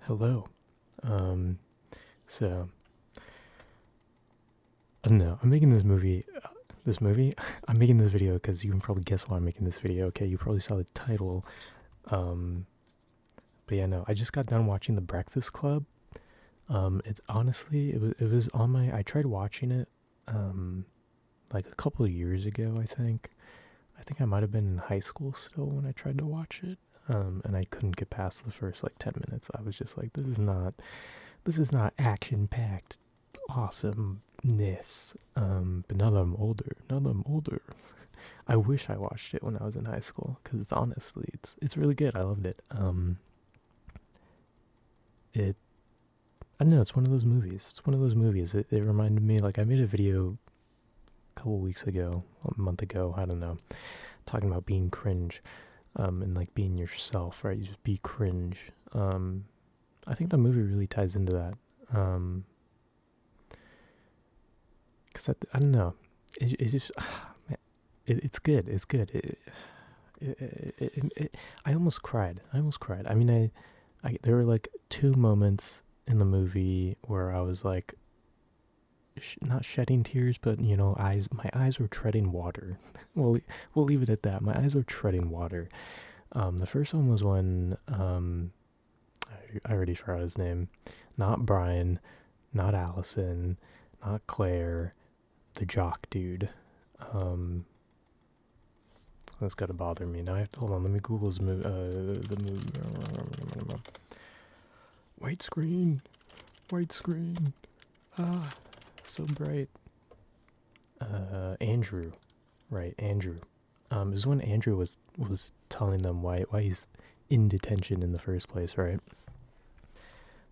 Hello. Um, so I don't know. I'm making this movie. This movie. I'm making this video because you can probably guess why I'm making this video. Okay, you probably saw the title. Um, but yeah, no. I just got done watching The Breakfast Club. It's honestly, it was on my. I tried watching it. Like a couple of years ago, I think. I think I might have been in high school still when I tried to watch it. And I couldn't get past the first like 10 minutes. I was just like, this is not action packed awesomeness. But now that I'm older, I wish I watched it when I was in high school because it's honestly, it's really good. I loved it. It I don't know. It's one of those movies. It's one of those movies. It reminded me like I made a video a couple weeks ago, a month ago. I don't know, talking about being cringe, and like being yourself, right? You just be cringe. I think the movie really ties into that. Cause I don't know. It's just man, it's good. It's good. I almost cried. I mean, there were like two moments in the movie where I was like, not shedding tears, but my eyes were treading water. We'll leave it at that. My eyes were treading water. The first one was when I already forgot his name. Not Brian, not Allison, not Claire, the jock dude. Um, that's gotta bother me. Now I have to hold on. Let me Google his the movie. White screen, white screen. Ah, so bright. Andrew, right? Andrew. It was when Andrew was telling them why he's in detention in the first place, right?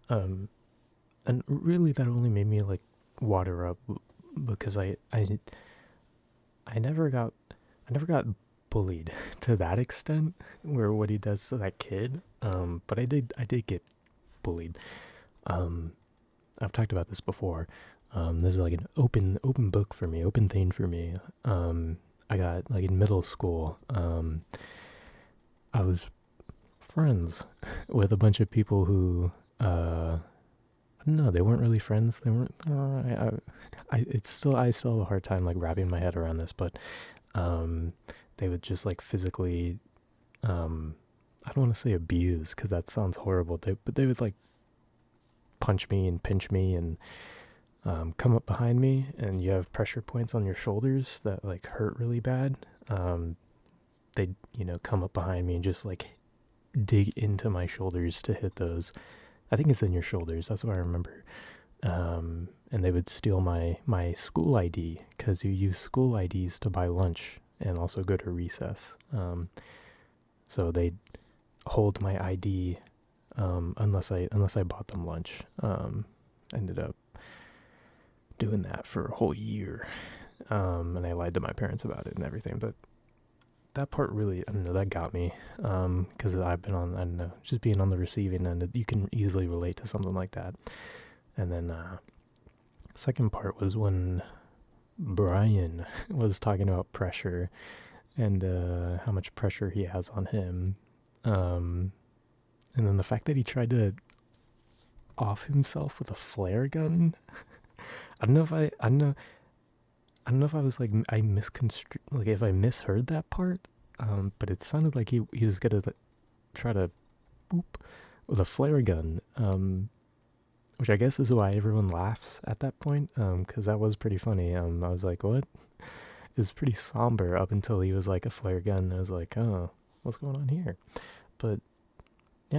Um, and really that only made me like water up because I never got bullied to that extent where what he does to that kid. But I did get bullied. Um, I've talked about this before. This is like an open book for me, open thing for me. I got like in middle school. I was friends with a bunch of people who I don't know, they weren't really friends. They weren't. I still have a hard time like wrapping my head around this, but um, they would just like physically, I don't want to say abuse because that sounds horrible. But they would like punch me and pinch me and come up behind me, and you have pressure points on your shoulders that like hurt really bad. They'd come up behind me and just like dig into my shoulders to hit those. I think it's in your shoulders. That's what I remember. And they would steal my school ID because you use school IDs to buy lunch and also go to recess. So they'd hold my ID unless I bought them lunch. Ended up doing that for a whole year, and I lied to my parents about it and everything. But that part really, I don't know, that got me, because I've been on, I don't know, just being on the receiving end. You can easily relate to something like that. And then second part was when Brian was talking about pressure and how much pressure he has on him. And then the fact that he tried to off himself with a flare gun. I don't know if I was like I misconstrued, like if I misheard that part. But it sounded like he was gonna like, try to boop with a flare gun. Which I guess is why everyone laughs at that point. Because that was pretty funny. I was like, what? It's pretty somber up until he was like a flare gun. I was like, oh, what's going on here? But I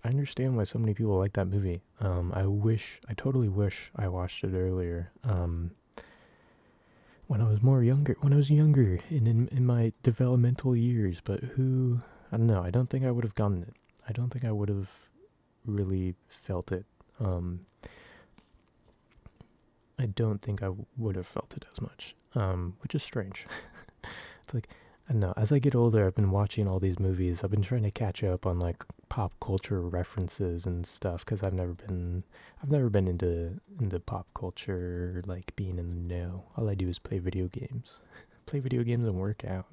understand why so many people like that movie. I totally wish I watched it earlier. When I was younger in my developmental years, but I don't know, I don't think I would have gotten it. I don't think I would have really felt it. I don't think I would have felt it as much, which is strange. It's like, I don't know, as I get older, I've been watching all these movies. I've been trying to catch up on like pop culture references and stuff because I've never been into pop culture, like being in the know. All I do is play video games, play video games and work out.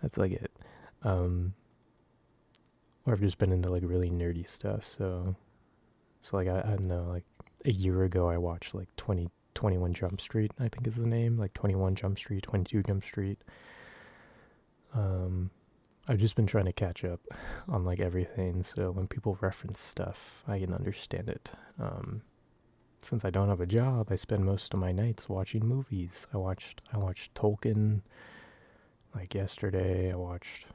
That's like it. Um, or I've just been into like really nerdy stuff. So So like I don't know, like a year ago I watched like 21 Jump Street, I think is the name, like 21 Jump Street, 22 Jump Street. Um, I've just been trying to catch up on like everything, so when people reference stuff, I can understand it. Since I don't have a job, I spend most of my nights watching movies. I watched Tolkien like yesterday. I watched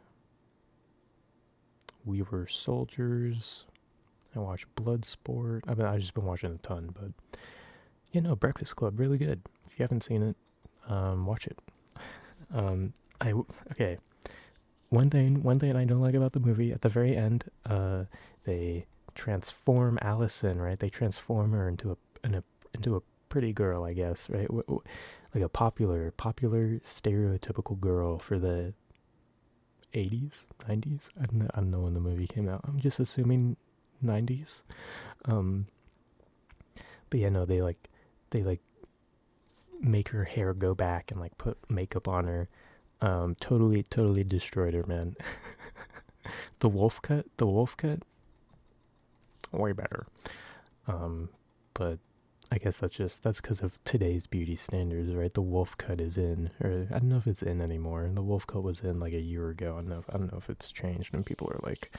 We Were Soldiers. I watched Bloodsport. I've just been watching a ton, but Breakfast Club, really good. If you haven't seen it, watch it. Um, okay. One thing I don't like about the movie at the very end, they transform Allison, right? They transform her into a pretty girl, I guess, right? Like a popular stereotypical girl for the 80s, 90s. I don't know when the movie came out. I'm just assuming 90s. Um, but yeah, no, they like make her hair go back and like put makeup on her. Totally destroyed her, man. The wolf cut, way better. But I guess that's because of today's beauty standards, right? The wolf cut is in, or I don't know if it's in anymore. The wolf cut was in like a year ago. I don't know if it's changed and people are like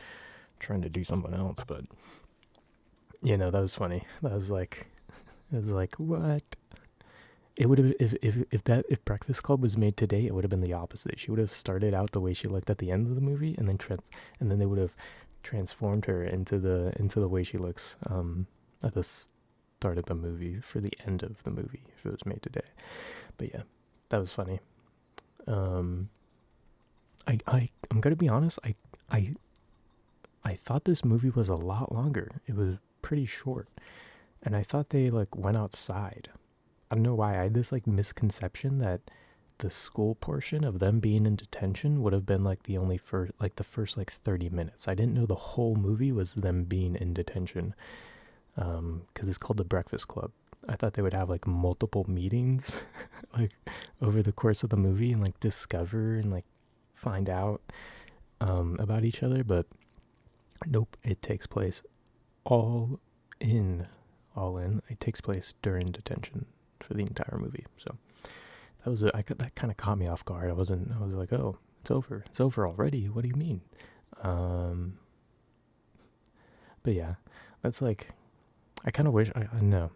trying to do something else. But that was funny. It was like what? It would have if Breakfast Club was made today, it would have been the opposite. She would have started out the way she looked at the end of the movie, and then they would have transformed her into the way she looks at the start of the movie for the end of the movie if it was made today. But yeah, that was funny. Um, I'm gonna be honest. I thought this movie was a lot longer. It was pretty short, and I thought they like went outside. I don't know why I had this like misconception that the school portion of them being in detention would have been like the first like 30 minutes. I didn't know the whole movie was them being in detention. Because it's called the Breakfast Club. I thought they would have like multiple meetings like over the course of the movie and like discover and like find out about each other, but nope, it takes place all in all in. It takes place during detention for the entire movie. So that kind of caught me off guard. I was like, oh, it's over already. What do you mean? Um, but yeah, that's like I kind of wish I know.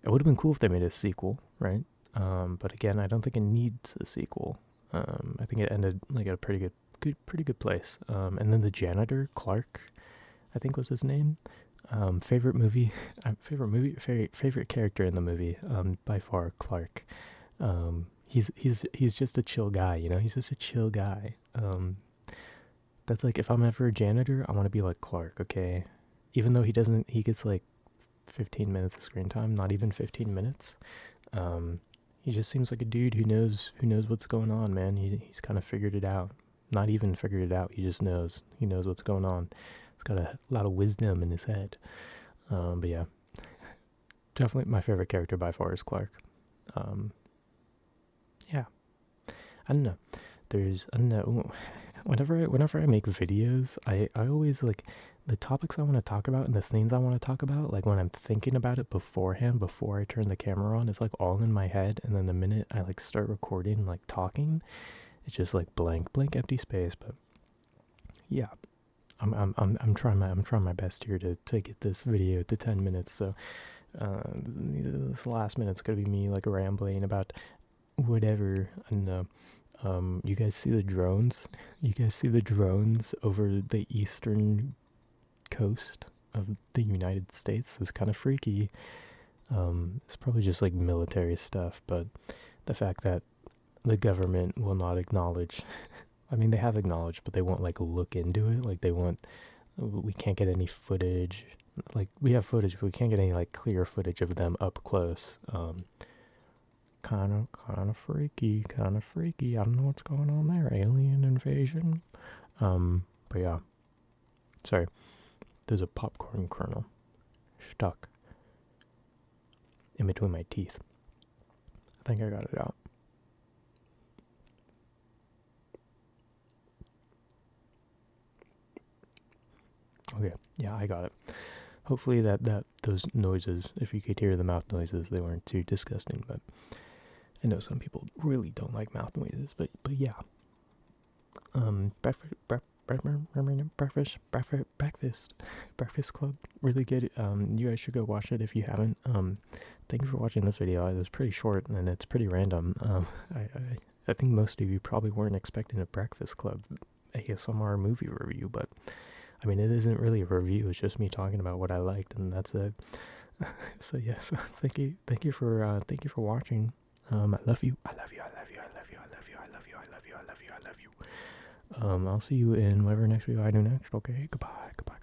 It would have been cool if they made a sequel, right? But again, I don't think it needs a sequel. I think it ended like at a pretty good place. And then the janitor Clark, I think was his name. Favorite character in the movie. By far Clark. He's just a chill guy, He's just a chill guy. That's like if I'm ever a janitor, I want to be like Clark, okay? Even though he gets like 15 minutes of screen time, not even 15 minutes. He just seems like a dude who knows what's going on, man. He's kind of figured it out. Not even figured it out. He just knows. He knows what's going on. He's got a lot of wisdom in his head. But yeah, definitely my favorite character by far is Clark. Um, yeah, I don't know. I don't know. Whenever I make videos, I always like the topics I want to talk about and the things I want to talk about, like when I'm thinking about it beforehand, before I turn the camera on, it's like all in my head, and then the minute I like start recording, like talking, it's just like blank empty space. But yeah, I'm trying my best here to get this video to 10 minutes. So this last minute's gonna be me like rambling about whatever. And you guys see the drones? You guys see the drones over the eastern coast of the United States? It's kind of freaky. It's probably just like military stuff, but the fact that the government will not acknowledge, I mean, they have acknowledged, but they won't like look into it. Like we can't get any footage. Like we have footage, but we can't get any like clear footage of them up close. Kind of freaky. I don't know what's going on there. Alien invasion. But yeah. Sorry. There's a popcorn kernel stuck in between my teeth. I think I got it out. Okay, yeah, I got it. Hopefully those noises, if you could hear the mouth noises, they weren't too disgusting. But I know some people really don't like mouth noises. But yeah, breakfast club, really good. You guys should go watch it if you haven't. Thank you for watching this video. It was pretty short and it's pretty random. I think most of you probably weren't expecting a Breakfast Club ASMR movie review, but I mean, it isn't really a review. It's just me talking about what I liked, and that's it. So yes, thank you for watching. I love you. I love you. I love you. I love you. I love you. I love you. I love you. I love you. I love you. I'll see you in whatever next video I do next. Okay, goodbye. Goodbye.